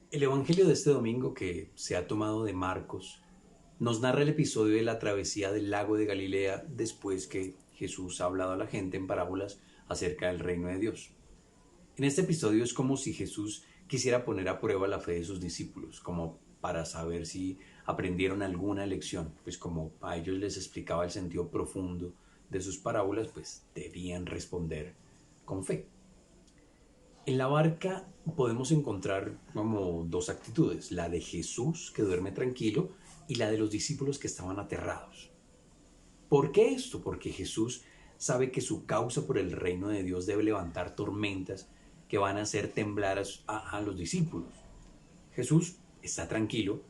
El Evangelio de este domingo, que se ha tomado de Marcos, nos narra el episodio de la travesía del lago de Galilea después que Jesús ha hablado a la gente en parábolas acerca del reino de Dios. En este episodio es como si Jesús quisiera poner a prueba la fe de sus discípulos, como para saber si aprendieron alguna lección, pues como a ellos les explicaba el sentido profundo de sus parábolas, pues debían responder con fe. En la barca podemos encontrar como dos actitudes, la de Jesús que duerme tranquilo y la de los discípulos que estaban aterrados. ¿Por qué esto? Porque Jesús sabe que su causa por el reino de Dios debe levantar tormentas que van a hacer temblar a los discípulos. Jesús está tranquilo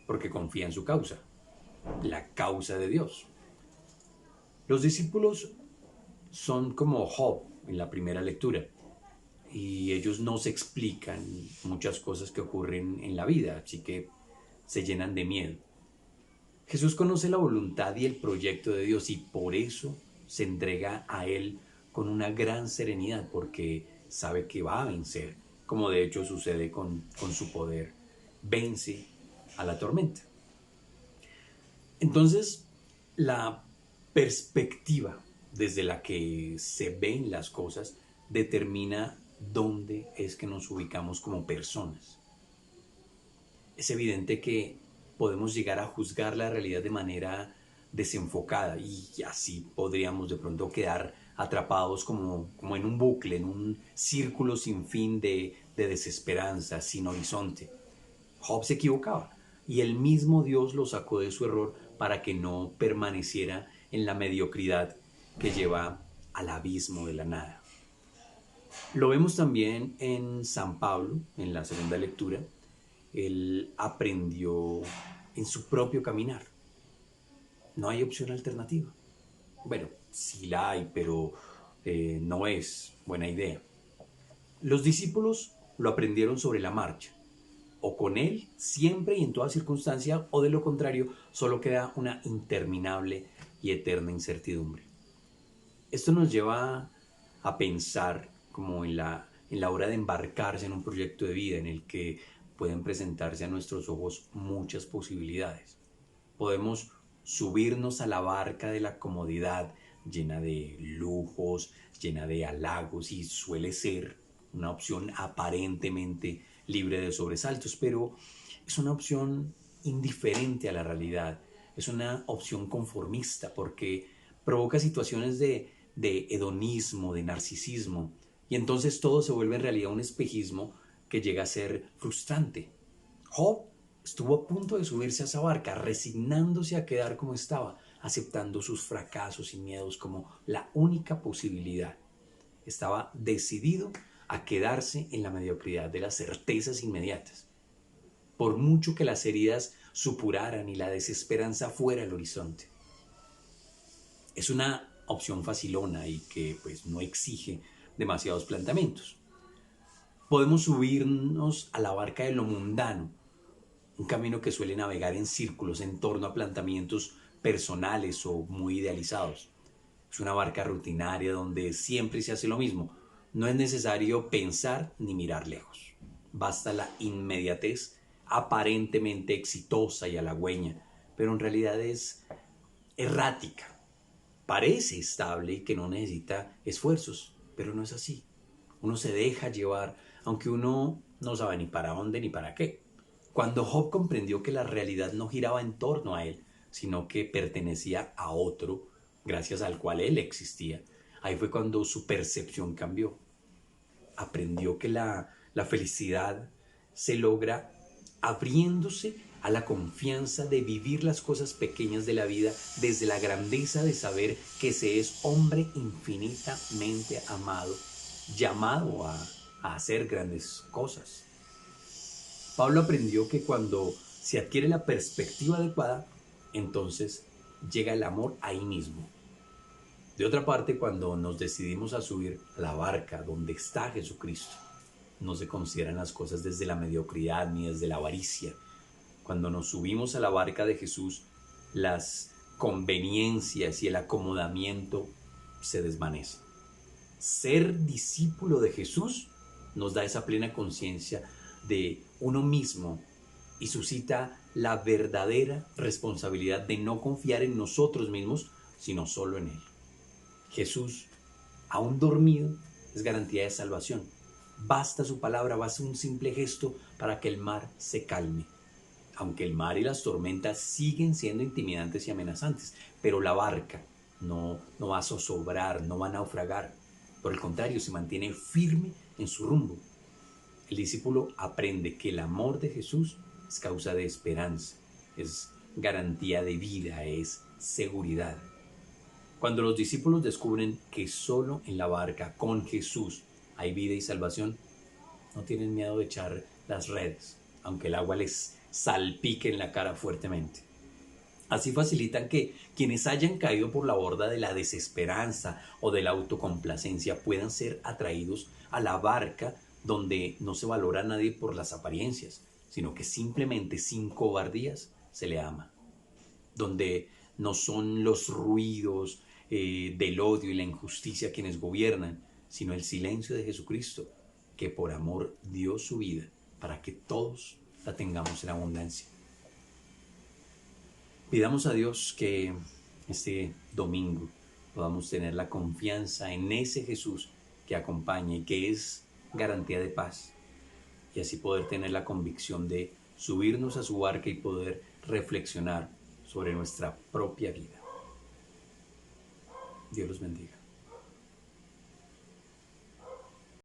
porque confía en su causa, la causa de Dios. Los discípulos son como Job en la primera lectura y ellos no se explican muchas cosas que ocurren en la vida, así que se llenan de miedo. Jesús conoce la voluntad y el proyecto de Dios y por eso se entrega a Él con una gran serenidad, porque sabe que va a vencer, como de hecho sucede con su poder. Vence a la tormenta. Entonces, la perspectiva desde la que se ven las cosas determina dónde es que nos ubicamos como personas. Es evidente que podemos llegar a juzgar la realidad de manera desenfocada y así podríamos de pronto quedar atrapados como en un bucle, en un círculo sin fin de desesperanza, sin horizonte. Job se equivocaba y el mismo Dios lo sacó de su error para que no permaneciera en la mediocridad que lleva al abismo de la nada. Lo vemos también en San Pablo, en la segunda lectura. Él aprendió en su propio caminar. No hay opción alternativa. Bueno, sí la hay, pero no es buena idea. Los discípulos lo aprendieron sobre la marcha, o con él siempre y en toda circunstancia, o de lo contrario, solo queda una interminable y eterna incertidumbre. Esto nos lleva a pensar como en la hora de embarcarse en un proyecto de vida en el que pueden presentarse a nuestros ojos muchas posibilidades. Podemos subirnos a la barca de la comodidad llena de lujos, llena de halagos y suele ser una opción aparentemente libre de sobresaltos, pero es una opción indiferente a la realidad, es una opción conformista porque provoca situaciones de hedonismo, de narcisismo, y entonces todo se vuelve en realidad un espejismo que llega a ser frustrante. Job estuvo a punto de subirse a esa barca, resignándose a quedar como estaba, aceptando sus fracasos y miedos como la única posibilidad. Estaba decidido a quedarse en la mediocridad de las certezas inmediatas. Por mucho que las heridas supuraran y la desesperanza fuera el horizonte. Es una opción facilona y que pues no exige demasiados planteamientos. Podemos subirnos a la barca de lo mundano, un camino que suele navegar en círculos en torno a planteamientos personales o muy idealizados. Es una barca rutinaria donde siempre se hace lo mismo. No es necesario pensar ni mirar lejos. Basta la inmediatez aparentemente exitosa y halagüeña, pero en realidad es errática. Parece estable y que no necesita esfuerzos, pero no es así. Uno se deja llevar, aunque uno no sabe ni para dónde ni para qué. Cuando Job comprendió que la realidad no giraba en torno a él, sino que pertenecía a otro, gracias al cual él existía, ahí fue cuando su percepción cambió. Aprendió que la felicidad se logra abriéndose a la confianza de vivir las cosas pequeñas de la vida desde la grandeza de saber que se es hombre infinitamente amado, llamado a hacer grandes cosas. Pablo aprendió que cuando se adquiere la perspectiva adecuada, entonces llega el amor ahí mismo. De otra parte, cuando nos decidimos a subir a la barca donde está Jesucristo, no se consideran las cosas desde la mediocridad ni desde la avaricia. Cuando nos subimos a la barca de Jesús, las conveniencias y el acomodamiento se desvanecen. Ser discípulo de Jesús nos da esa plena conciencia de uno mismo y suscita la verdadera responsabilidad de no confiar en nosotros mismos, sino solo en Él. Jesús, aún dormido, es garantía de salvación. Basta su palabra, basta un simple gesto para que el mar se calme. Aunque el mar y las tormentas siguen siendo intimidantes y amenazantes, pero la barca no va a zozobrar, no va a naufragar. Por el contrario, se mantiene firme en su rumbo. El discípulo aprende que el amor de Jesús es causa de esperanza, es garantía de vida, es seguridad. Cuando los discípulos descubren que solo en la barca con Jesús hay vida y salvación, no tienen miedo de echar las redes, aunque el agua les salpique en la cara fuertemente. Así facilitan que quienes hayan caído por la borda de la desesperanza o de la autocomplacencia puedan ser atraídos a la barca donde no se valora a nadie por las apariencias, sino que simplemente sin cobardías se le ama. Donde no son los ruidos del odio y la injusticia quienes gobiernan, sino el silencio de Jesucristo, que por amor dio su vida para que todos la tengamos en abundancia. Pidamos a Dios que este domingo podamos tener la confianza en ese Jesús que acompaña y que es garantía de paz, y así poder tener la convicción de subirnos a su barca y poder reflexionar sobre nuestra propia vida. Dios los bendiga.